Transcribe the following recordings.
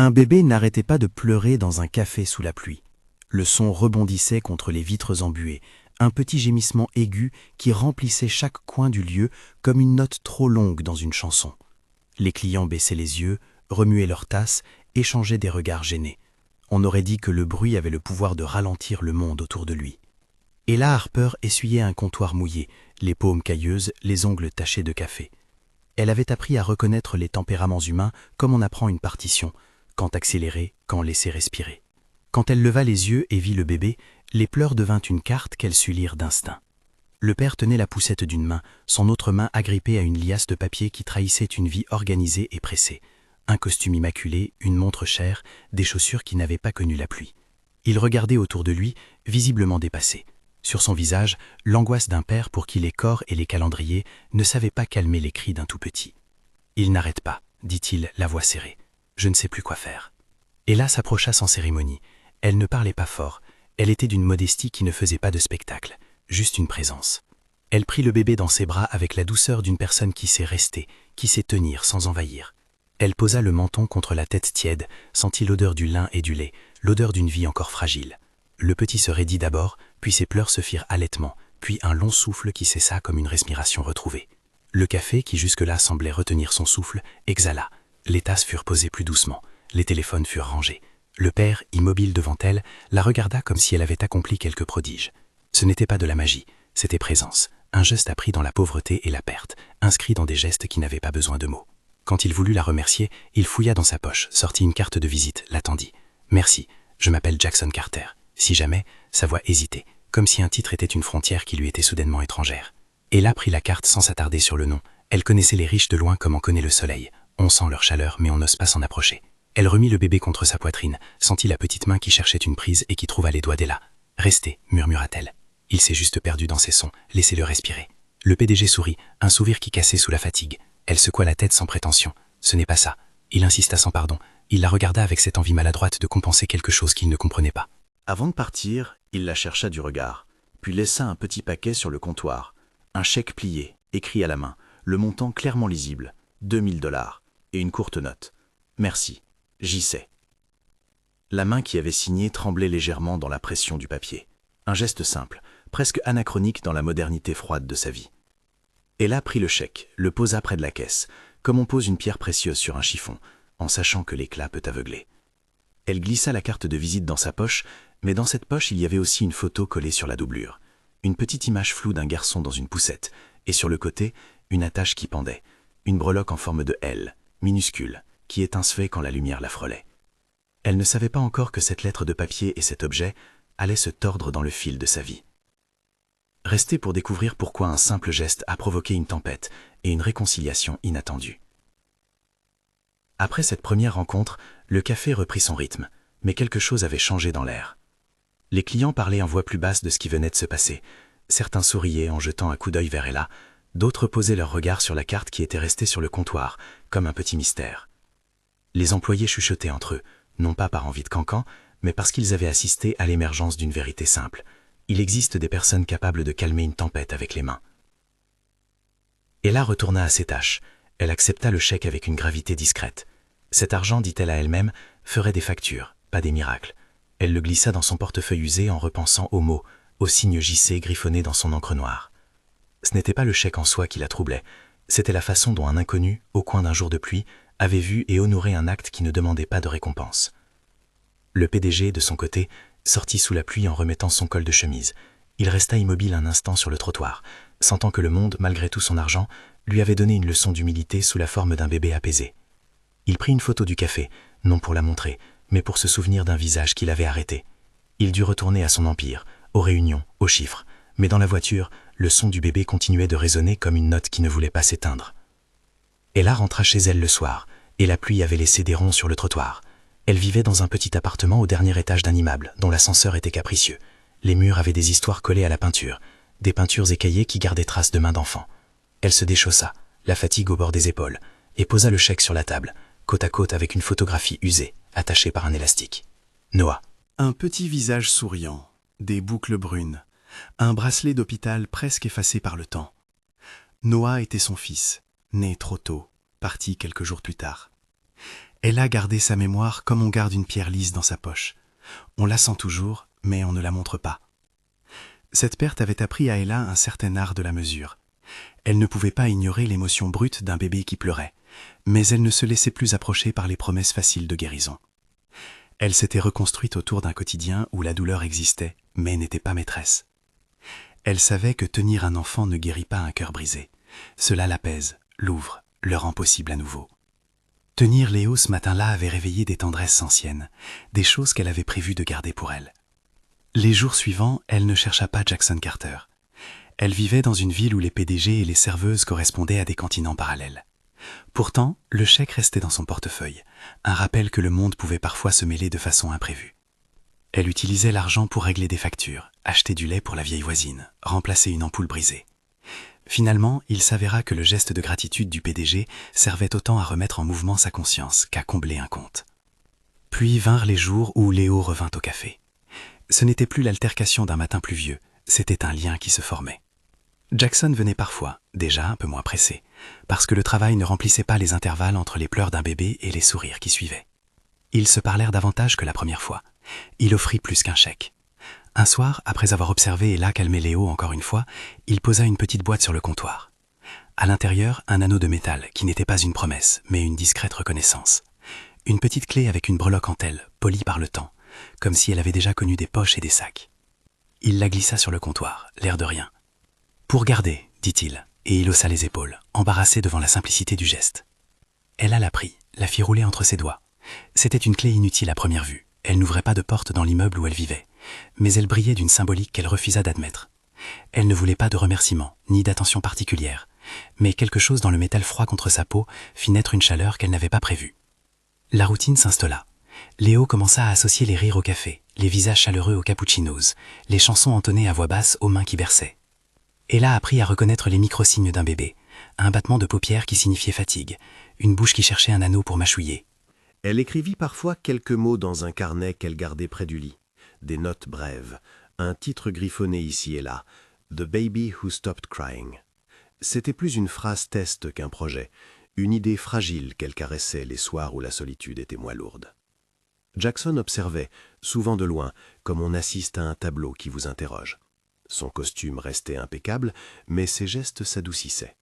Un bébé n'arrêtait pas de pleurer dans un café sous la pluie. Le son rebondissait contre les vitres embuées, un petit gémissement aigu qui remplissait chaque coin du lieu comme une note trop longue dans une chanson. Les clients baissaient les yeux, remuaient leurs tasses, échangeaient des regards gênés. On aurait dit que le bruit avait le pouvoir de ralentir le monde autour de lui. Ella Harper essuyait un comptoir mouillé, les paumes cailleuses, les ongles tachés de café. Elle avait appris à reconnaître les tempéraments humains comme on apprend une partition, quand accélérer, quand laisser respirer. Quand elle leva les yeux et vit le bébé, les pleurs devinrent une carte qu'elle sut lire d'instinct. Le père tenait la poussette d'une main, son autre main agrippée à une liasse de papier qui trahissait une vie organisée et pressée. Un costume immaculé, une montre chère, des chaussures qui n'avaient pas connu la pluie. Il regardait autour de lui, visiblement dépassé. Sur son visage, l'angoisse d'un père pour qui les corps et les calendriers ne savaient pas calmer les cris d'un tout petit. « Il n'arrête pas », dit-il, la voix serrée. « Je ne sais plus quoi faire. » Ella s'approcha sans cérémonie. Elle ne parlait pas fort. Elle était d'une modestie qui ne faisait pas de spectacle, juste une présence. Elle prit le bébé dans ses bras avec la douceur d'une personne qui sait rester, qui sait tenir sans envahir. Elle posa le menton contre la tête tiède, sentit l'odeur du lin et du lait, l'odeur d'une vie encore fragile. Le petit se raidit d'abord, puis ses pleurs se firent halètement, puis un long souffle qui cessa comme une respiration retrouvée. Le café, qui jusque-là semblait retenir son souffle, exhala. Les tasses furent posées plus doucement, les téléphones furent rangés. Le père, immobile devant elle, la regarda comme si elle avait accompli quelque prodige. Ce n'était pas de la magie, c'était présence, un geste appris dans la pauvreté et la perte, inscrit dans des gestes qui n'avaient pas besoin de mots. Quand il voulut la remercier, il fouilla dans sa poche, sortit une carte de visite, l'attendit. « Merci, je m'appelle Jackson Carter. » Si jamais, sa voix hésitait, comme si un titre était une frontière qui lui était soudainement étrangère. Ella prit la carte sans s'attarder sur le nom. Elle connaissait les riches de loin comme on connaît le soleil. On sent leur chaleur, mais on n'ose pas s'en approcher. Elle remit le bébé contre sa poitrine, sentit la petite main qui cherchait une prise et qui trouva les doigts d'Ella. « Restez », murmura-t-elle. Il s'est juste perdu dans ses sons, laissez-le respirer. Le PDG sourit, un sourire qui cassait sous la fatigue. Elle secoua la tête sans prétention. Ce n'est pas ça. Il insista sans pardon. Il la regarda avec cette envie maladroite de compenser quelque chose qu'il ne comprenait pas. Avant de partir, il la chercha du regard, puis laissa un petit paquet sur le comptoir. Un chèque plié, écrit à la main, le montant clairement lisible, 2000 $, et une courte note. « Merci, j'y sais. » La main qui avait signé tremblait légèrement dans la pression du papier. Un geste simple, presque anachronique dans la modernité froide de sa vie. Ella prit le chèque, le posa près de la caisse, comme on pose une pierre précieuse sur un chiffon, en sachant que l'éclat peut aveugler. Elle glissa la carte de visite dans sa poche, mais dans cette poche, il y avait aussi une photo collée sur la doublure. Une petite image floue d'un garçon dans une poussette, et sur le côté, une attache qui pendait, une breloque en forme de L, minuscule, qui étincelait quand la lumière la frôlait. Elle ne savait pas encore que cette lettre de papier et cet objet allaient se tordre dans le fil de sa vie. Restait pour découvrir pourquoi un simple geste a provoqué une tempête et une réconciliation inattendue. Après cette première rencontre, le café reprit son rythme, mais quelque chose avait changé dans l'air. Les clients parlaient en voix plus basse de ce qui venait de se passer. Certains souriaient en jetant un coup d'œil vers Ella, d'autres posaient leur regard sur la carte qui était restée sur le comptoir, comme un petit mystère. Les employés chuchotaient entre eux, non pas par envie de cancan, mais parce qu'ils avaient assisté à l'émergence d'une vérité simple. Il existe des personnes capables de calmer une tempête avec les mains. Ella retourna à ses tâches. Elle accepta le chèque avec une gravité discrète. Cet argent, dit-elle à elle-même, ferait des factures, pas des miracles. Elle le glissa dans son portefeuille usé en repensant aux mots, aux signes JC griffonnés dans son encre noire. Ce n'était pas le chèque en soi qui la troublait, c'était la façon dont un inconnu, au coin d'un jour de pluie, avait vu et honoré un acte qui ne demandait pas de récompense. Le PDG, de son côté, sortit sous la pluie en remettant son col de chemise. Il resta immobile un instant sur le trottoir, sentant que le monde, malgré tout son argent, lui avait donné une leçon d'humilité sous la forme d'un bébé apaisé. Il prit une photo du café, non pour la montrer, mais pour se souvenir d'un visage qu'il avait arrêté. Il dut retourner à son empire, aux réunions, aux chiffres, mais dans la voiture, le son du bébé continuait de résonner comme une note qui ne voulait pas s'éteindre. Ella rentra chez elle le soir, et la pluie avait laissé des ronds sur le trottoir. Elle vivait dans un petit appartement au dernier étage d'un immeuble, dont l'ascenseur était capricieux. Les murs avaient des histoires collées à la peinture, des peintures écaillées qui gardaient traces de mains d'enfant. Elle se déchaussa, la fatigue au bord des épaules, et posa le chèque sur la table, côte à côte avec une photographie usée, attachée par un élastique. Noah. Un petit visage souriant, des boucles brunes, un bracelet d'hôpital presque effacé par le temps. Noah était son fils, né trop tôt, parti quelques jours plus tard. Elle a gardé sa mémoire comme on garde une pierre lisse dans sa poche. On la sent toujours, mais on ne la montre pas. Cette perte avait appris à Ella un certain art de la mesure. Elle ne pouvait pas ignorer l'émotion brute d'un bébé qui pleurait, mais elle ne se laissait plus approcher par les promesses faciles de guérison. Elle s'était reconstruite autour d'un quotidien où la douleur existait, mais n'était pas maîtresse. Elle savait que tenir un enfant ne guérit pas un cœur brisé. Cela l'apaise, l'ouvre, le rend possible à nouveau. Tenir Léo ce matin-là avait réveillé des tendresses anciennes, des choses qu'elle avait prévu de garder pour elle. Les jours suivants, elle ne chercha pas Jackson Carter. Elle vivait dans une ville où les PDG et les serveuses correspondaient à des continents parallèles. Pourtant, le chèque restait dans son portefeuille, un rappel que le monde pouvait parfois se mêler de façon imprévue. Elle utilisait l'argent pour régler des factures, acheter du lait pour la vieille voisine, remplacer une ampoule brisée. Finalement, il s'avéra que le geste de gratitude du PDG servait autant à remettre en mouvement sa conscience qu'à combler un compte. Puis vinrent les jours où Léo revint au café. Ce n'était plus l'altercation d'un matin pluvieux, c'était un lien qui se formait. Jackson venait parfois, déjà un peu moins pressé, parce que le travail ne remplissait pas les intervalles entre les pleurs d'un bébé et les sourires qui suivaient. Ils se parlèrent davantage que la première fois. Il offrit plus qu'un chèque. Un soir, après avoir observé Ella calmer Léo encore une fois, il posa une petite boîte sur le comptoir. À l'intérieur, un anneau de métal qui n'était pas une promesse, mais une discrète reconnaissance. Une petite clé avec une breloque en telle, polie par le temps, comme si elle avait déjà connu des poches et des sacs. Il la glissa sur le comptoir, l'air de rien. « Pour garder », dit-il, et il haussa les épaules, embarrassé devant la simplicité du geste. Ella la prit, la fit rouler entre ses doigts. C'était une clé inutile à première vue. Elle n'ouvrait pas de porte dans l'immeuble où elle vivait, mais elle brillait d'une symbolique qu'elle refusa d'admettre. Elle ne voulait pas de remerciements, ni d'attention particulière, mais quelque chose dans le métal froid contre sa peau fit naître une chaleur qu'elle n'avait pas prévue. La routine s'installa. Léo commença à associer les rires au café, les visages chaleureux aux cappuccinos, les chansons entonnées à voix basse aux mains qui berçaient. Ella apprit à reconnaître les micro-signes d'un bébé, un battement de paupières qui signifiait fatigue, une bouche qui cherchait un anneau pour mâchouiller. Elle écrivit parfois quelques mots dans un carnet qu'elle gardait près du lit. Des notes brèves, un titre griffonné ici et là, « The Baby Who Stopped Crying ». C'était plus une phrase test qu'un projet, une idée fragile qu'elle caressait les soirs où la solitude était moins lourde. Jackson observait, souvent de loin, comme on assiste à un tableau qui vous interroge. Son costume restait impeccable, mais ses gestes s'adoucissaient.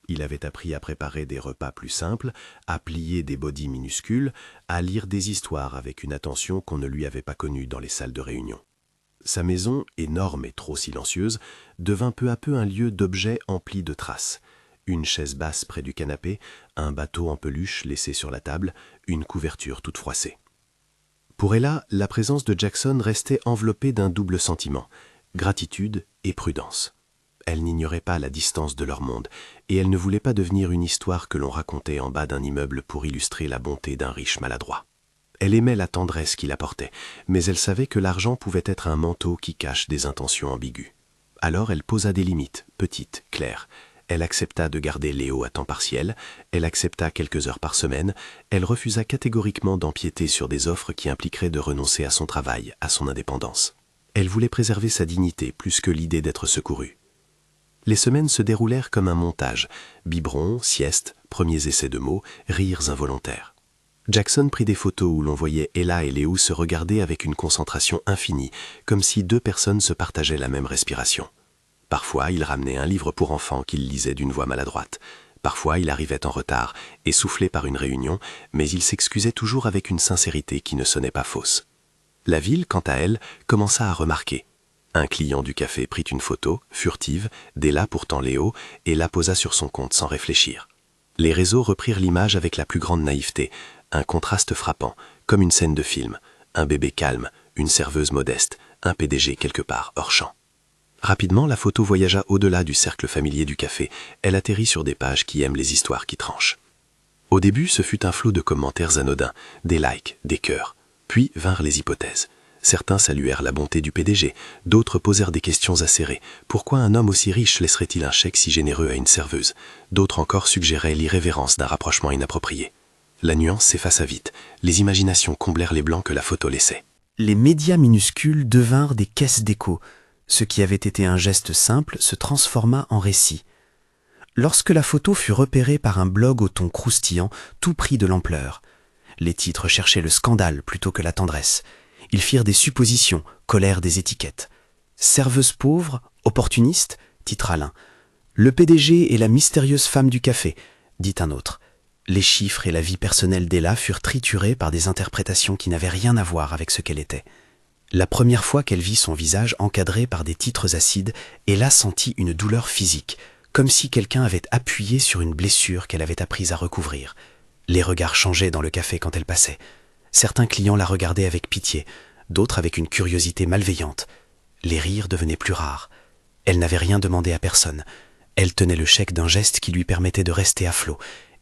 Il avait appris à préparer des repas plus simples, à plier des bodys minuscules, à lire des histoires avec une attention qu'on ne lui avait pas connue dans les salles de réunion. Sa maison, énorme et trop silencieuse, devint peu à peu un lieu d'objets emplis de traces. Une chaise basse près du canapé, un bateau en peluche laissé sur la table, une couverture toute froissée. Pour Ella, la présence de Jackson restait enveloppée d'un double sentiment, gratitude et prudence. Elle n'ignorait pas la distance de leur monde, et elle ne voulait pas devenir une histoire que l'on racontait en bas d'un immeuble pour illustrer la bonté d'un riche maladroit. Elle aimait la tendresse qu'il apportait, mais elle savait que l'argent pouvait être un manteau qui cache des intentions ambiguës. Alors elle posa des limites, petites, claires. Elle accepta de garder Léo à temps partiel, elle accepta quelques heures par semaine, elle refusa catégoriquement d'empiéter sur des offres qui impliqueraient de renoncer à son travail, à son indépendance. Elle voulait préserver sa dignité plus que l'idée d'être secourue. Les semaines se déroulèrent comme un montage, biberon, sieste, premiers essais de mots, rires involontaires. Jackson prit des photos où l'on voyait Ella et Léo se regarder avec une concentration infinie, comme si deux personnes se partageaient la même respiration. Parfois, il ramenait un livre pour enfants qu'il lisait d'une voix maladroite. Parfois, il arrivait en retard, essoufflé par une réunion, mais il s'excusait toujours avec une sincérité qui ne sonnait pas fausse. La ville, quant à elle, commença à remarquer. Un client du café prit une photo, furtive, d'Ella pourtant Léo, et la posa sur son compte sans réfléchir. Les réseaux reprirent l'image avec la plus grande naïveté, un contraste frappant, comme une scène de film, un bébé calme, une serveuse modeste, un PDG quelque part hors champ. Rapidement, la photo voyagea au-delà du cercle familier du café, elle atterrit sur des pages qui aiment les histoires qui tranchent. Au début, ce fut un flot de commentaires anodins, des likes, des cœurs, puis vinrent les hypothèses. Certains saluèrent la bonté du PDG, d'autres posèrent des questions acérées. Pourquoi un homme aussi riche laisserait-il un chèque si généreux à une serveuse? D'autres encore suggéraient l'irrévérence d'un rapprochement inapproprié. La nuance s'effaça vite, les imaginations comblèrent les blancs que la photo laissait. Les médias minuscules devinrent des caisses d'écho. Ce qui avait été un geste simple se transforma en récit. Lorsque la photo fut repérée par un blog au ton croustillant, tout prit de l'ampleur. Les titres cherchaient le scandale plutôt que la tendresse. Ils firent des suppositions, collèrent des étiquettes. Serveuse pauvre, opportuniste, titra l'un. Le PDG et la mystérieuse femme du café, dit un autre. Les chiffres et la vie personnelle d'Ella furent triturés par des interprétations qui n'avaient rien à voir avec ce qu'elle était. La première fois qu'elle vit son visage encadré par des titres acides, Ella sentit une douleur physique, comme si quelqu'un avait appuyé sur une blessure qu'elle avait apprise à recouvrir. Les regards changeaient dans le café quand elle passait. Certains clients la regardaient avec pitié, d'autres avec une curiosité malveillante. Les rires devenaient plus rares. Elle n'avait rien demandé à personne. Elle tenait le chèque d'un geste qui lui permettait de rester à flot,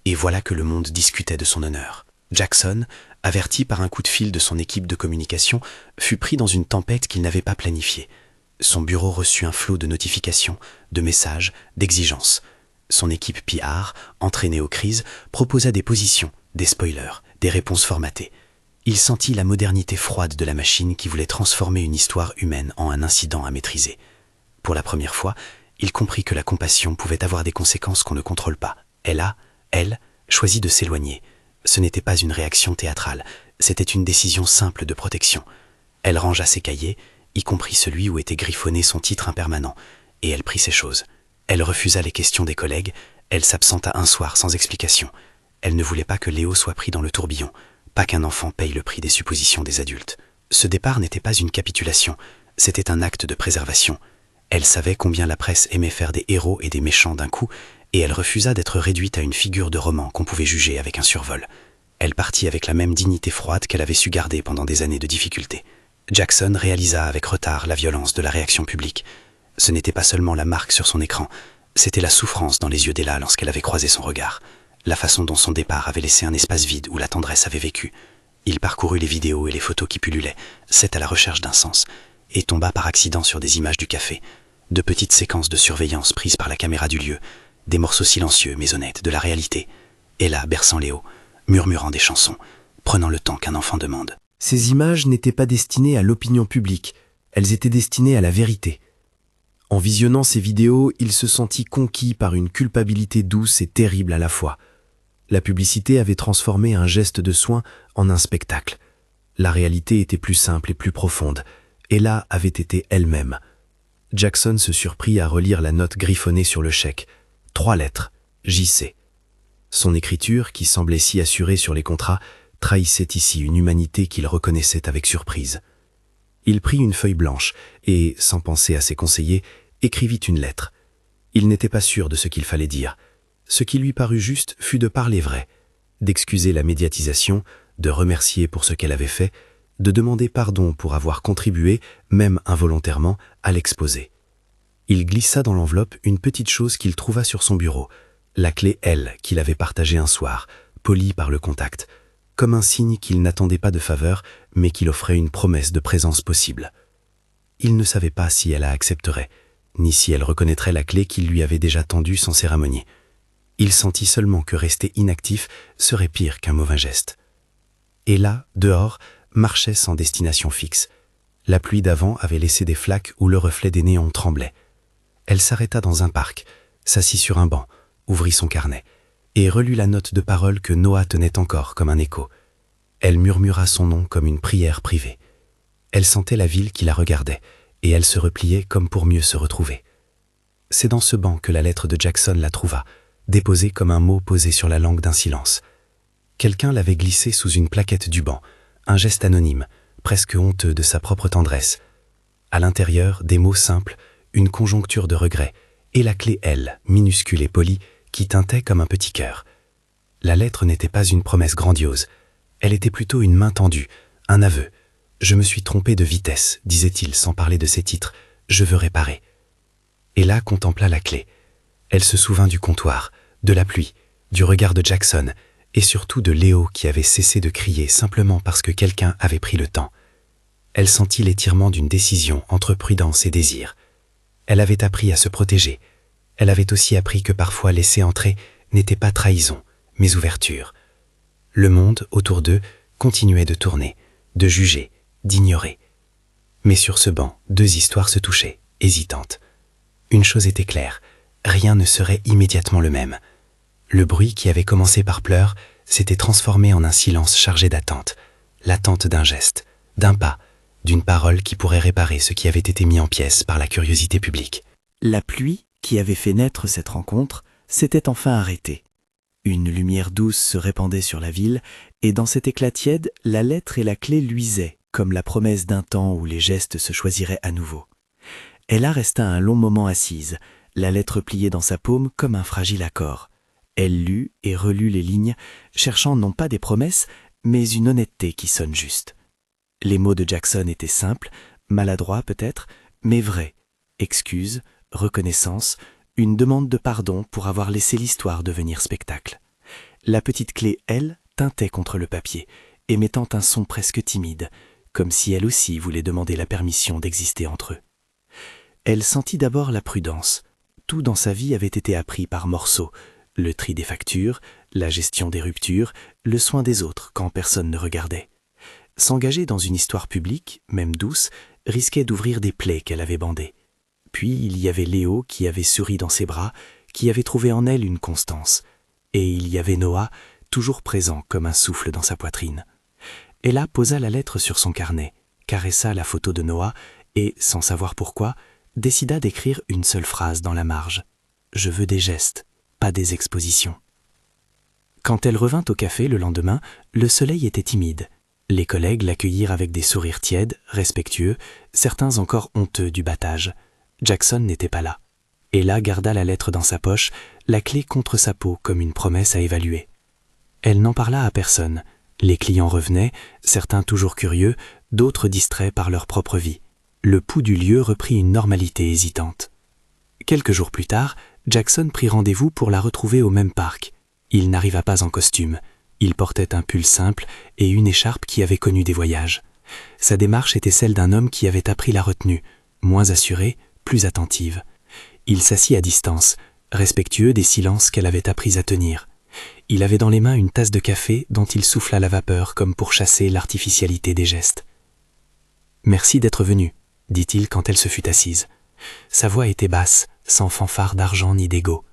et voilà que le monde discutait de son honneur. Jackson, averti par un coup de fil de son équipe de communication, fut pris dans une tempête qu'il n'avait pas planifiée. Son bureau reçut un flot de notifications, de messages, d'exigences. Son équipe PR, entraînée aux crises, proposa des positions, des spoilers, des réponses formatées. Il sentit la modernité froide de la machine qui voulait transformer une histoire humaine en un incident à maîtriser. Pour la première fois, il comprit que la compassion pouvait avoir des conséquences qu'on ne contrôle pas. Elle, choisit de s'éloigner. Ce n'était pas une réaction théâtrale, c'était une décision simple de protection. Elle rangea ses cahiers, y compris celui où était griffonné son titre impermanent, et elle prit ses choses. Elle refusa les questions des collègues, elle s'absenta un soir sans explication. Elle ne voulait pas que Léo soit pris dans le tourbillon, pas qu'un enfant paye le prix des suppositions des adultes. Ce départ n'était pas une capitulation, c'était un acte de préservation. Elle savait combien la presse aimait faire des héros et des méchants d'un coup, et elle refusa d'être réduite à une figure de roman qu'on pouvait juger avec un survol. Elle partit avec la même dignité froide qu'elle avait su garder pendant des années de difficultés. Jackson réalisa avec retard la violence de la réaction publique. Ce n'était pas seulement la marque sur son écran, c'était la souffrance dans les yeux d'Ella lorsqu'elle avait croisé son regard, la façon dont son départ avait laissé un espace vide où la tendresse avait vécu. Il parcourut les vidéos et les photos qui pullulaient, c'est à la recherche d'un sens, et tomba par accident sur des images du café, de petites séquences de surveillance prises par la caméra du lieu, des morceaux silencieux mais honnêtes de la réalité. Ella berçant Léo, murmurant des chansons, prenant le temps qu'un enfant demande. Ces images n'étaient pas destinées à l'opinion publique, elles étaient destinées à la vérité. En visionnant ces vidéos, il se sentit conquis par une culpabilité douce et terrible à la fois. La publicité avait transformé un geste de soin en un spectacle. La réalité était plus simple et plus profonde. Ella avait été elle-même. Jackson se surprit à relire la note griffonnée sur le chèque. 3 lettres, JC. Son écriture, qui semblait si assurée sur les contrats, trahissait ici une humanité qu'il reconnaissait avec surprise. Il prit une feuille blanche et, sans penser à ses conseillers, écrivit une lettre. Il n'était pas sûr de ce qu'il fallait dire. Ce qui lui parut juste fut de parler vrai, d'excuser la médiatisation, de remercier pour ce qu'elle avait fait, de demander pardon pour avoir contribué, même involontairement, à l'exposer. Il glissa dans l'enveloppe une petite chose qu'il trouva sur son bureau, la clé L qu'il avait partagée un soir, polie par le contact, comme un signe qu'il n'attendait pas de faveur, mais qu'il offrait une promesse de présence possible. Il ne savait pas si elle la accepterait, ni si elle reconnaîtrait la clé qu'il lui avait déjà tendue sans cérémonie. Il sentit seulement que rester inactif serait pire qu'un mauvais geste. Et là, dehors, marchait sans destination fixe. La pluie d'avant avait laissé des flaques où le reflet des néons tremblait. Elle s'arrêta dans un parc, s'assit sur un banc, ouvrit son carnet, et relut la note de parole que Noah tenait encore comme un écho. Elle murmura son nom comme une prière privée. Elle sentait la ville qui la regardait, et elle se repliait comme pour mieux se retrouver. C'est dans ce banc que la lettre de Jackson la trouva, déposée comme un mot posé sur la langue d'un silence. Quelqu'un l'avait glissée sous une plaquette du banc, un geste anonyme, presque honteux de sa propre tendresse. À l'intérieur, des mots simples, une conjoncture de regret, et la clé L, minuscule et polie, qui tintait comme un petit cœur. La lettre n'était pas une promesse grandiose, elle était plutôt une main tendue, un aveu. « Je me suis trompé de vitesse », disait-il sans parler de ses titres, « je veux réparer ». Et là contempla la clé. Elle se souvint du comptoir, de la pluie, du regard de Jackson, et surtout de Léo qui avait cessé de crier simplement parce que quelqu'un avait pris le temps. Elle sentit l'étirement d'une décision entre prudence et désir. Elle avait appris à se protéger. Elle avait aussi appris que parfois laisser entrer n'était pas trahison, mais ouverture. Le monde, autour d'eux, continuait de tourner, de juger, d'ignorer. Mais sur ce banc, 2 histoires se touchaient, hésitantes. Une chose était claire, rien ne serait immédiatement le même. Le bruit qui avait commencé par pleurs s'était transformé en un silence chargé d'attente, l'attente d'un geste, d'un pas, d'une parole qui pourrait réparer ce qui avait été mis en pièces par la curiosité publique. La pluie, qui avait fait naître cette rencontre, s'était enfin arrêtée. Une lumière douce se répandait sur la ville, et dans cet éclat tiède, la lettre et la clé luisaient, comme la promesse d'un temps où les gestes se choisiraient à nouveau. Ella resta un long moment assise, la lettre pliée dans sa paume comme un fragile accord. Elle lut et relut les lignes, cherchant non pas des promesses, mais une honnêteté qui sonne juste. Les mots de Jackson étaient simples, maladroits peut-être, mais vrais. Excuse, reconnaissance, une demande de pardon pour avoir laissé l'histoire devenir spectacle. La petite clé, elle, tintait contre le papier, émettant un son presque timide, comme si elle aussi voulait demander la permission d'exister entre eux. Elle sentit d'abord la prudence. Tout dans sa vie avait été appris par morceaux, le tri des factures, la gestion des ruptures, le soin des autres quand personne ne regardait. S'engager dans une histoire publique, même douce, risquait d'ouvrir des plaies qu'elle avait bandées. Puis il y avait Léo qui avait souri dans ses bras, qui avait trouvé en elle une constance. Et il y avait Noah, toujours présent comme un souffle dans sa poitrine. Ella posa la lettre sur son carnet, caressa la photo de Noah et, sans savoir pourquoi, décida d'écrire une seule phrase dans la marge. « Je veux des gestes, pas des expositions ». Quand elle revint au café le lendemain, le soleil était timide. Les collègues l'accueillirent avec des sourires tièdes, respectueux, certains encore honteux du battage. Jackson n'était pas là. Ella garda la lettre dans sa poche, la clé contre sa peau comme une promesse à évaluer. Elle n'en parla à personne. Les clients revenaient, certains toujours curieux, d'autres distraits par leur propre vie. Le pouls du lieu reprit une normalité hésitante. Quelques jours plus tard, Jackson prit rendez-vous pour la retrouver au même parc. Il n'arriva pas en costume. Il portait un pull simple et une écharpe qui avait connu des voyages. Sa démarche était celle d'un homme qui avait appris la retenue, moins assuré, plus attentive. Il s'assit à distance, respectueux des silences qu'elle avait appris à tenir. Il avait dans les mains une tasse de café dont il souffla la vapeur comme pour chasser l'artificialité des gestes. « Merci d'être venu », dit-il quand elle se fut assise. Sa voix était basse, sans fanfare d'argent ni d'ego.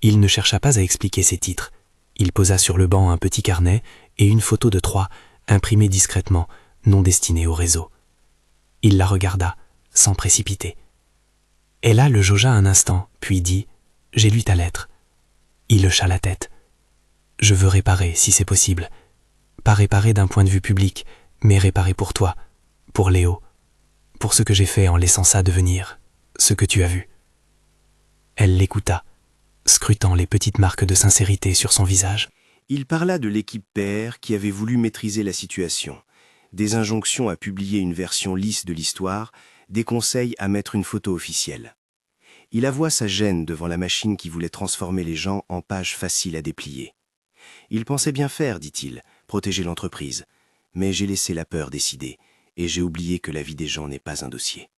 Il ne chercha pas à expliquer ses titres. Il posa sur le banc un petit carnet et une photo de Troyes, imprimée discrètement, non destinée au réseau. Il la regarda, sans précipiter. Ella le jaugea un instant, puis dit « J'ai lu ta lettre ». Il hocha la tête. « Je veux réparer, si c'est possible. Pas réparer d'un point de vue public, mais réparer pour toi, pour Léo, pour ce que j'ai fait en laissant ça devenir, ce que tu as vu. » Elle l'écouta, scrutant les petites marques de sincérité sur son visage. Il parla de l'équipe PR qui avait voulu maîtriser la situation, des injonctions à publier une version lisse de l'histoire, des conseils à mettre une photo officielle. Il avoua sa gêne devant la machine qui voulait transformer les gens en pages faciles à déplier. Il pensait bien faire, dit-il, protéger l'entreprise, mais j'ai laissé la peur décider, et j'ai oublié que la vie des gens n'est pas un dossier.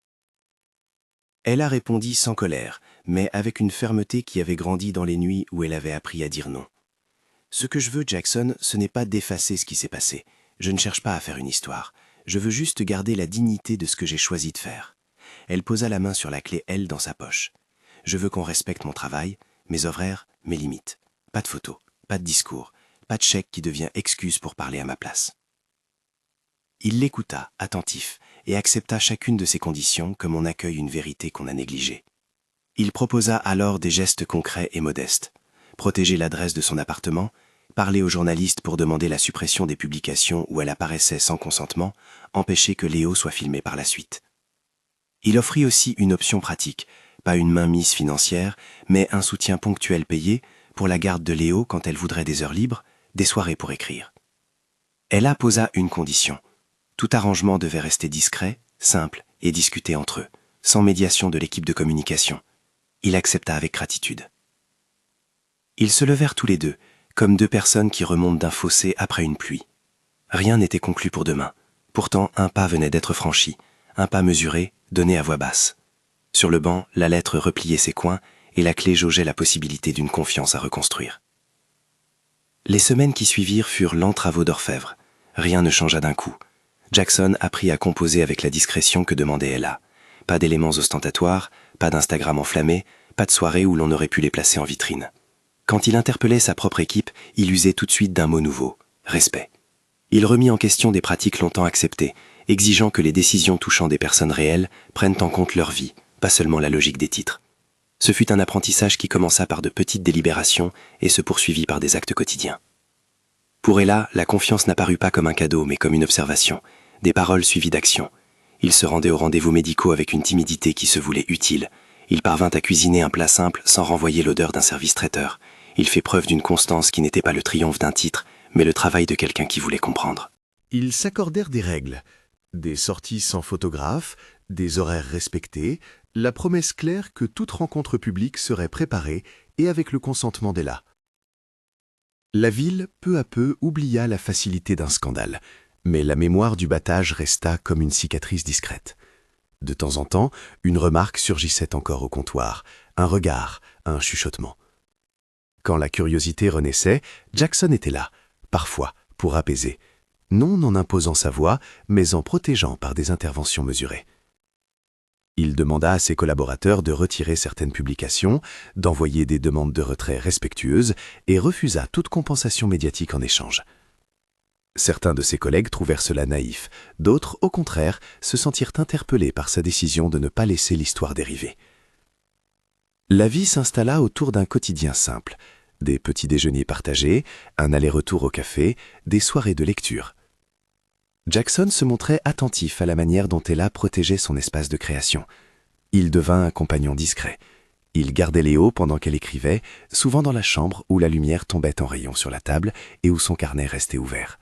Ella répondit sans colère, mais avec une fermeté qui avait grandi dans les nuits où elle avait appris à dire non. « Ce que je veux, Jackson, ce n'est pas d'effacer ce qui s'est passé. Je ne cherche pas à faire une histoire. Je veux juste garder la dignité de ce que j'ai choisi de faire. » Elle posa la main sur la clé L dans sa poche. « Je veux qu'on respecte mon travail, mes horaires, mes limites. Pas de photos, pas de discours, pas de chèque qui devient excuse pour parler à ma place. » Il l'écouta, attentif, et accepta chacune de ses conditions comme on accueille une vérité qu'on a négligée. Il proposa alors des gestes concrets et modestes. Protéger l'adresse de son appartement, parler aux journalistes pour demander la suppression des publications où elle apparaissait sans consentement, empêcher que Léo soit filmé par la suite. Il offrit aussi une option pratique, pas une mainmise financière, mais un soutien ponctuel payé pour la garde de Léo quand elle voudrait des heures libres, des soirées pour écrire. Ella posa une condition. Tout arrangement devait rester discret, simple et discuté entre eux, sans médiation de l'équipe de communication. Il accepta avec gratitude. Ils se levèrent tous les deux, comme deux personnes qui remontent d'un fossé après une pluie. Rien n'était conclu pour demain. Pourtant, un pas venait d'être franchi, un pas mesuré, donné à voix basse. Sur le banc, la lettre repliait ses coins et la clé jaugeait la possibilité d'une confiance à reconstruire. Les semaines qui suivirent furent lents travaux d'orfèvre. Rien ne changea d'un coup. Jackson apprit à composer avec la discrétion que demandait Ella. Pas d'éléments ostentatoires, pas d'Instagram enflammé, pas de soirée où l'on aurait pu les placer en vitrine. Quand il interpellait sa propre équipe, il usait tout de suite d'un mot nouveau, respect. Il remit en question des pratiques longtemps acceptées, exigeant que les décisions touchant des personnes réelles prennent en compte leur vie, pas seulement la logique des titres. Ce fut un apprentissage qui commença par de petites délibérations et se poursuivit par des actes quotidiens. Pour Ella, la confiance n'apparut pas comme un cadeau, mais comme une observation, des paroles suivies d'actions. Il se rendait aux rendez-vous médicaux avec une timidité qui se voulait utile. Il parvint à cuisiner un plat simple sans renvoyer l'odeur d'un service traiteur. Il fait preuve d'une constance qui n'était pas le triomphe d'un titre, mais le travail de quelqu'un qui voulait comprendre. Ils s'accordèrent des règles, des sorties sans photographe, des horaires respectés, la promesse claire que toute rencontre publique serait préparée et avec le consentement d'Ella. La ville, peu à peu, oublia la facilité d'un scandale, mais la mémoire du battage resta comme une cicatrice discrète. De temps en temps, une remarque surgissait encore au comptoir, un regard, un chuchotement. Quand la curiosité renaissait, Jackson était là, parfois, pour apaiser, non en imposant sa voix, mais en protégeant par des interventions mesurées. Il demanda à ses collaborateurs de retirer certaines publications, d'envoyer des demandes de retrait respectueuses et refusa toute compensation médiatique en échange. Certains de ses collègues trouvèrent cela naïf, d'autres, au contraire, se sentirent interpellés par sa décision de ne pas laisser l'histoire dériver. La vie s'installa autour d'un quotidien simple, des petits déjeuners partagés, un aller-retour au café, des soirées de lecture. Jackson se montrait attentif à la manière dont Ella protégeait son espace de création. Il devint un compagnon discret. Il gardait Léo pendant qu'elle écrivait, souvent dans la chambre où la lumière tombait en rayon sur la table et où son carnet restait ouvert.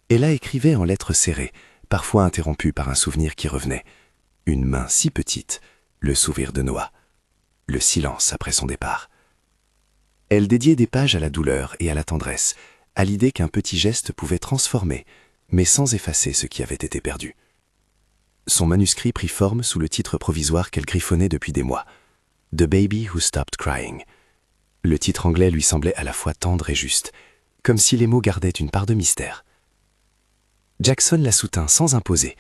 Ella écrivait en lettres serrées, parfois interrompues par un souvenir qui revenait. Une main si petite, le sourire de Noah, le silence après son départ. Elle dédiait des pages à la douleur et à la tendresse, à l'idée qu'un petit geste pouvait transformer, mais sans effacer ce qui avait été perdu. Son manuscrit prit forme sous le titre provisoire qu'elle griffonnait depuis des mois, « The Baby Who Stopped Crying ». Le titre anglais lui semblait à la fois tendre et juste, comme si les mots gardaient une part de mystère. Jackson la soutint sans imposer.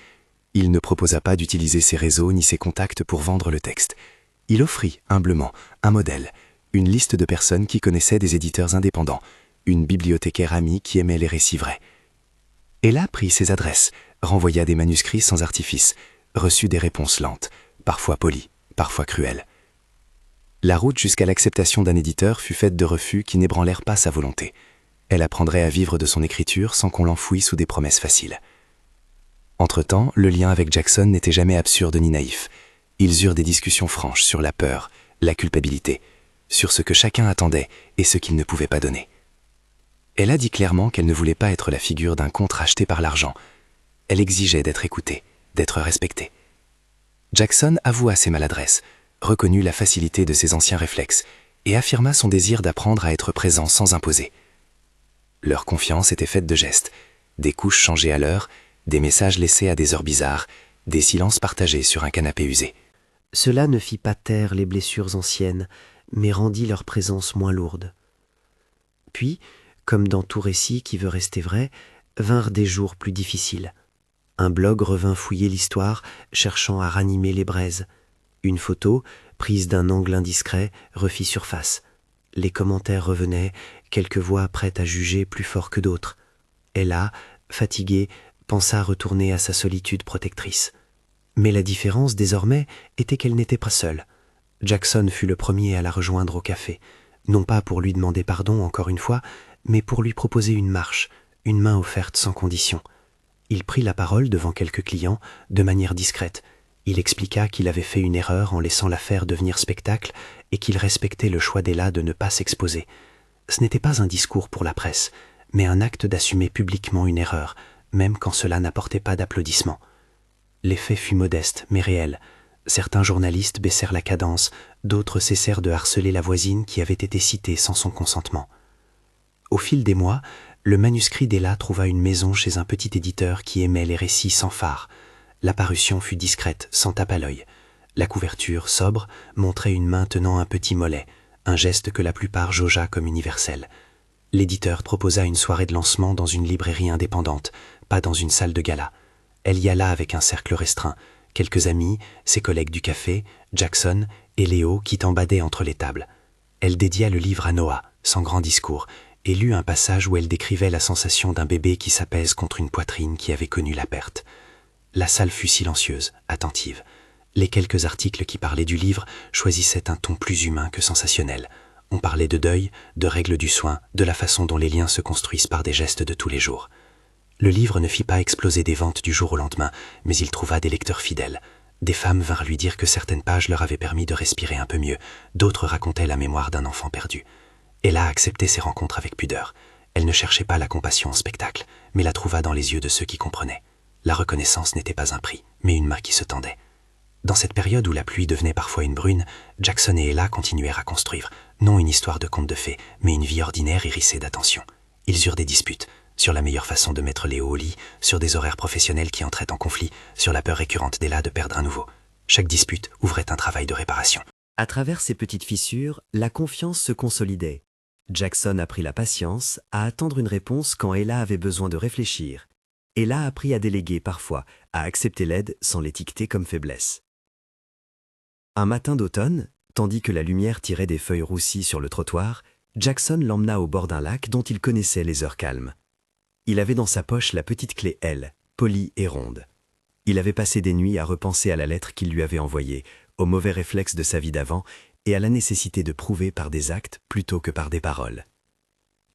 Il ne proposa pas d'utiliser ses réseaux ni ses contacts pour vendre le texte. Il offrit, humblement, un modèle, une liste de personnes qui connaissaient des éditeurs indépendants, une bibliothécaire amie qui aimait les récits vrais. Ella prit ses adresses, renvoya des manuscrits sans artifice, reçut des réponses lentes, parfois polies, parfois cruelles. La route jusqu'à l'acceptation d'un éditeur fut faite de refus qui n'ébranlèrent pas sa volonté. Elle apprendrait à vivre de son écriture sans qu'on l'enfouît sous des promesses faciles. Entre-temps, le lien avec Jackson n'était jamais absurde ni naïf. Ils eurent des discussions franches sur la peur, la culpabilité, sur ce que chacun attendait et ce qu'il ne pouvait pas donner. Elle a dit clairement qu'elle ne voulait pas être la figure d'un conte racheté par l'argent. Elle exigeait d'être écoutée, d'être respectée. Jackson avoua ses maladresses, reconnut la facilité de ses anciens réflexes et affirma son désir d'apprendre à être présent sans imposer. Leur confiance était faite de gestes, des couches changées à l'heure, des messages laissés à des heures bizarres, des silences partagés sur un canapé usé. Cela ne fit pas taire les blessures anciennes, mais rendit leur présence moins lourde. Puis, comme dans tout récit qui veut rester vrai, vinrent des jours plus difficiles. Un blog revint fouiller l'histoire, cherchant à ranimer les braises. Une photo, prise d'un angle indiscret, refit surface. Les commentaires revenaient, quelques voix prêtes à juger plus fort que d'autres. Ella, fatiguée, pensa retourner à sa solitude protectrice. Mais la différence, désormais, était qu'elle n'était pas seule. Jackson fut le premier à la rejoindre au café, non pas pour lui demander pardon encore une fois, mais pour lui proposer une marche, une main offerte sans condition. Il prit la parole devant quelques clients, de manière discrète. Il expliqua qu'il avait fait une erreur en laissant l'affaire devenir spectacle et qu'il respectait le choix d'Ella de ne pas s'exposer. Ce n'était pas un discours pour la presse, mais un acte d'assumer publiquement une erreur, même quand cela n'apportait pas d'applaudissements. L'effet fut modeste, mais réel. Certains journalistes baissèrent la cadence, d'autres cessèrent de harceler la voisine qui avait été citée sans son consentement. Au fil des mois, le manuscrit d'Ella trouva une maison chez un petit éditeur qui aimait les récits sans phare. La parution fut discrète, sans tape à l'œil. La couverture, sobre, montrait une main tenant un petit mollet, un geste que la plupart jaugea comme universel. L'éditeur proposa une soirée de lancement dans une librairie indépendante, pas dans une salle de gala. Elle y alla avec un cercle restreint, quelques amis, ses collègues du café, Jackson et Léo qui tambadaient entre les tables. Elle dédia le livre à Noah, sans grand discours, et lut un passage où elle décrivait la sensation d'un bébé qui s'apaise contre une poitrine qui avait connu la perte. La salle fut silencieuse, attentive. Les quelques articles qui parlaient du livre choisissaient un ton plus humain que sensationnel. On parlait de deuil, de règles du soin, de la façon dont les liens se construisent par des gestes de tous les jours. Le livre ne fit pas exploser des ventes du jour au lendemain, mais il trouva des lecteurs fidèles. Des femmes vinrent lui dire que certaines pages leur avaient permis de respirer un peu mieux, d'autres racontaient la mémoire d'un enfant perdu. Ella acceptait ses rencontres avec pudeur. Elle ne cherchait pas la compassion en spectacle, mais la trouva dans les yeux de ceux qui comprenaient. La reconnaissance n'était pas un prix, mais une main qui se tendait. Dans cette période où la pluie devenait parfois une brune, Jackson et Ella continuèrent à construire, non une histoire de conte de fées, mais une vie ordinaire hérissée d'attention. Ils eurent des disputes, sur la meilleure façon de mettre Léo au lit, sur des horaires professionnels qui entraient en conflit, sur la peur récurrente d'Ella de perdre un nouveau. Chaque dispute ouvrait un travail de réparation. À travers ces petites fissures, la confiance se consolidait. Jackson apprit la patience, à attendre une réponse quand Ella avait besoin de réfléchir. Ella apprit à déléguer parfois, à accepter l'aide sans l'étiqueter comme faiblesse. Un matin d'automne, tandis que la lumière tirait des feuilles roussies sur le trottoir, Jackson l'emmena au bord d'un lac dont il connaissait les heures calmes. Il avait dans sa poche la petite clé L, polie et ronde. Il avait passé des nuits à repenser à la lettre qu'il lui avait envoyée, aux mauvais réflexes de sa vie d'avant et à la nécessité de prouver par des actes plutôt que par des paroles.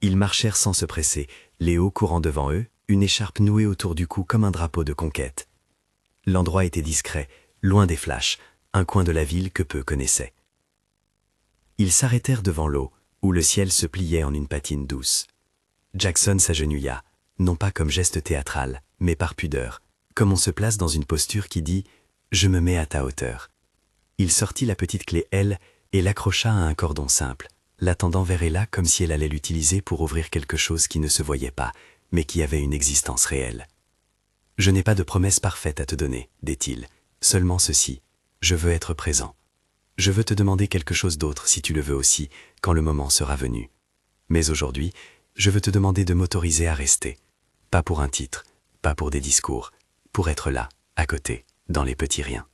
Ils marchèrent sans se presser, Léo courant devant eux, une écharpe nouée autour du cou comme un drapeau de conquête. L'endroit était discret, loin des flashs, un coin de la ville que peu connaissaient. Ils s'arrêtèrent devant l'eau, où le ciel se pliait en une patine douce. Jackson s'agenouilla, non pas comme geste théâtral, mais par pudeur, comme on se place dans une posture qui dit « Je me mets à ta hauteur ». Il sortit la petite clé L et l'accrocha à un cordon simple, la tendant vers Ella comme si elle allait l'utiliser pour ouvrir quelque chose qui ne se voyait pas, mais qui avait une existence réelle. « Je n'ai pas de promesse parfaite à te donner, dit-il, seulement ceci, je veux être présent. Je veux te demander quelque chose d'autre si tu le veux aussi, quand le moment sera venu. Mais aujourd'hui, je veux te demander de m'autoriser à rester. Pas pour un titre, pas pour des discours, pour être là, à côté, dans les petits riens. »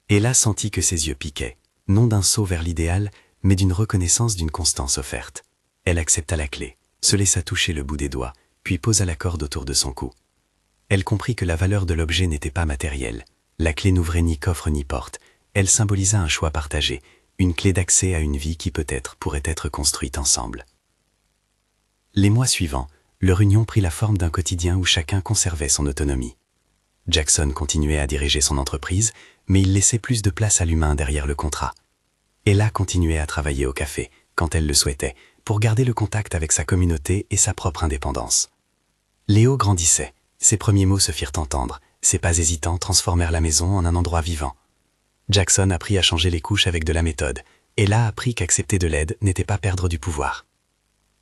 Ella sentit que ses yeux piquaient, non d'un saut vers l'idéal, mais d'une reconnaissance d'une constance offerte. Elle accepta la clé, se laissa toucher le bout des doigts, puis posa la corde autour de son cou. Elle comprit que la valeur de l'objet n'était pas matérielle. La clé n'ouvrait ni coffre ni porte. Elle symbolisa un choix partagé, une clé d'accès à une vie qui peut-être pourrait être construite ensemble. Les mois suivants, leur union prit la forme d'un quotidien où chacun conservait son autonomie. Jackson continuait à diriger son entreprise, mais il laissait plus de place à l'humain derrière le contrat. Ella continuait à travailler au café, quand elle le souhaitait, pour garder le contact avec sa communauté et sa propre indépendance. Léo grandissait, ses premiers mots se firent entendre, ses pas hésitants transformèrent la maison en un endroit vivant. Jackson apprit à changer les couches avec de la méthode. Ella apprit qu'accepter de l'aide n'était pas perdre du pouvoir.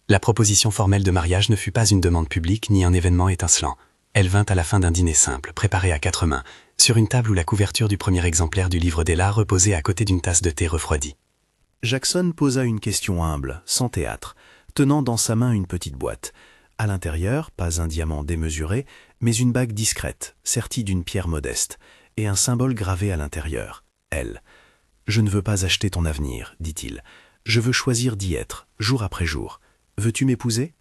La proposition formelle de mariage ne fut pas une demande publique ni un événement étincelant. Elle vint à la fin d'un dîner simple, préparé à 4 mains, sur une table où la couverture du premier exemplaire du livre d'Ella reposait à côté d'une tasse de thé refroidie. Jackson posa une question humble, sans théâtre, tenant dans sa main une petite boîte. À l'intérieur, pas un diamant démesuré, mais une bague discrète, sertie d'une pierre modeste, et un symbole gravé à l'intérieur. Elle. « Je ne veux pas acheter ton avenir, dit-il. Je veux choisir d'y être, jour après jour. Veux-tu m'épouser »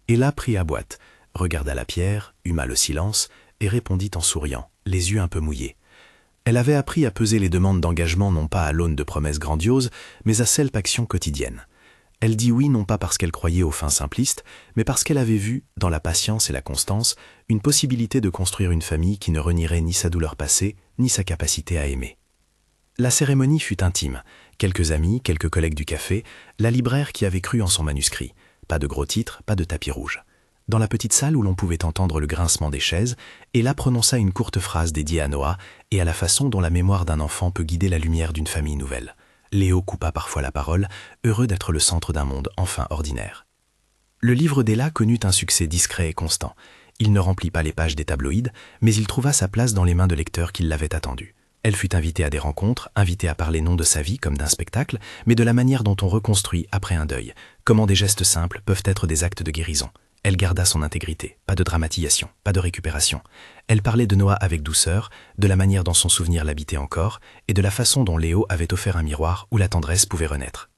Ella prit à boîte, regarda la pierre, huma le silence, et répondit en souriant, les yeux un peu mouillés. Elle avait appris à peser les demandes d'engagement non pas à l'aune de promesses grandioses, mais à celles d'actions quotidiennes. Elle dit oui non pas parce qu'elle croyait aux fins simplistes, mais parce qu'elle avait vu, dans la patience et la constance, une possibilité de construire une famille qui ne renierait ni sa douleur passée, ni sa capacité à aimer. La cérémonie fut intime. Quelques amis, quelques collègues du café, la libraire qui avait cru en son manuscrit. Pas de gros titres, pas de tapis rouge. Dans la petite salle où l'on pouvait entendre le grincement des chaises, Ella prononça une courte phrase dédiée à Noah et à la façon dont la mémoire d'un enfant peut guider la lumière d'une famille nouvelle. Léo coupa parfois la parole, heureux d'être le centre d'un monde enfin ordinaire. Le livre d'Ella connut un succès discret et constant. Il ne remplit pas les pages des tabloïds, mais il trouva sa place dans les mains de lecteurs qui l'avaient attendu. Elle fut invitée à des rencontres, invitée à parler non de sa vie comme d'un spectacle, mais de la manière dont on reconstruit après un deuil, comment des gestes simples peuvent être des actes de guérison. Elle garda son intégrité, pas de dramatisation, pas de récupération. Elle parlait de Noah avec douceur, de la manière dont son souvenir l'habitait encore, et de la façon dont Léo avait offert un miroir où la tendresse pouvait renaître.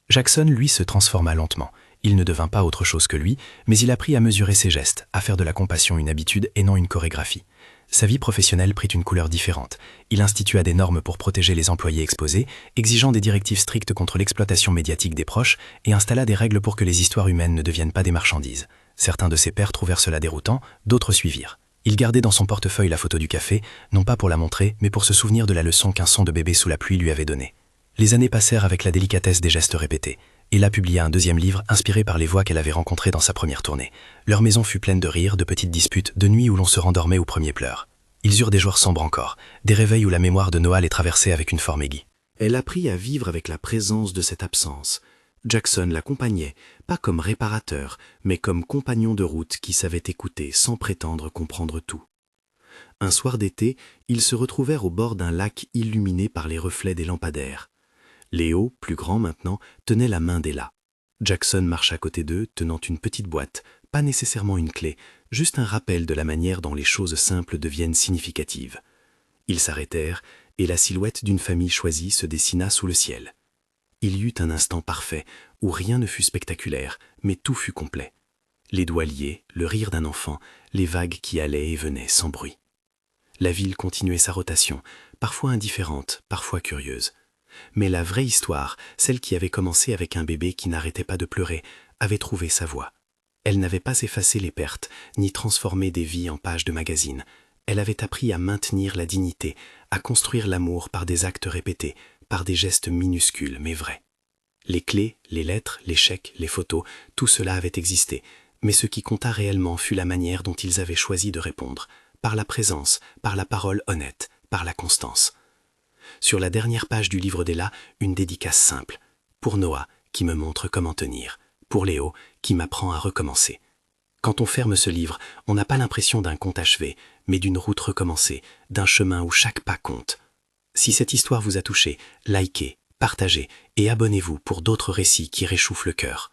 Jackson, lui, se transforma lentement. Il ne devint pas autre chose que lui, mais il apprit à mesurer ses gestes, à faire de la compassion une habitude et non une chorégraphie. Sa vie professionnelle prit une couleur différente. Il institua des normes pour protéger les employés exposés, exigeant des directives strictes contre l'exploitation médiatique des proches et installa des règles pour que les histoires humaines ne deviennent pas des marchandises. Certains de ses pairs trouvèrent cela déroutant, d'autres suivirent. Il gardait dans son portefeuille la photo du café, non pas pour la montrer, mais pour se souvenir de la leçon qu'un son de bébé sous la pluie lui avait donnée. Les années passèrent avec la délicatesse des gestes répétés. Ella publia un deuxième livre inspiré par les voix qu'elle avait rencontrées dans sa première tournée. Leur maison fut pleine de rires, de petites disputes, de nuits où l'on se rendormait aux premiers pleurs. Ils eurent des jours sombres encore, des réveils où la mémoire de Noah les traversait avec une forme aiguë. Elle apprit à vivre avec la présence de cette absence. Jackson l'accompagnait, pas comme réparateur, mais comme compagnon de route qui savait écouter sans prétendre comprendre tout. Un soir d'été, ils se retrouvèrent au bord d'un lac illuminé par les reflets des lampadaires. Léo, plus grand maintenant, tenait la main d'Ella. Jackson marcha à côté d'eux, tenant une petite boîte, pas nécessairement une clé, juste un rappel de la manière dont les choses simples deviennent significatives. Ils s'arrêtèrent, et la silhouette d'une famille choisie se dessina sous le ciel. Il y eut un instant parfait, où rien ne fut spectaculaire, mais tout fut complet. Les doigts liés, le rire d'un enfant, les vagues qui allaient et venaient sans bruit. La ville continuait sa rotation, parfois indifférente, parfois curieuse. Mais la vraie histoire, celle qui avait commencé avec un bébé qui n'arrêtait pas de pleurer, avait trouvé sa voie. Elle n'avait pas effacé les pertes, ni transformé des vies en pages de magazines. Elle avait appris à maintenir la dignité, à construire l'amour par des actes répétés, par des gestes minuscules mais vrais. Les clés, les lettres, les chèques, les photos, tout cela avait existé, mais ce qui compta réellement fut la manière dont ils avaient choisi de répondre, par la présence, par la parole honnête, par la constance. Sur la dernière page du livre d'Ella, une dédicace simple. Pour Noah, qui me montre comment tenir. Pour Léo, qui m'apprend à recommencer. Quand on ferme ce livre, on n'a pas l'impression d'un conte achevé, mais d'une route recommencée, d'un chemin où chaque pas compte. Si cette histoire vous a touché, likez, partagez et abonnez-vous pour d'autres récits qui réchauffent le cœur.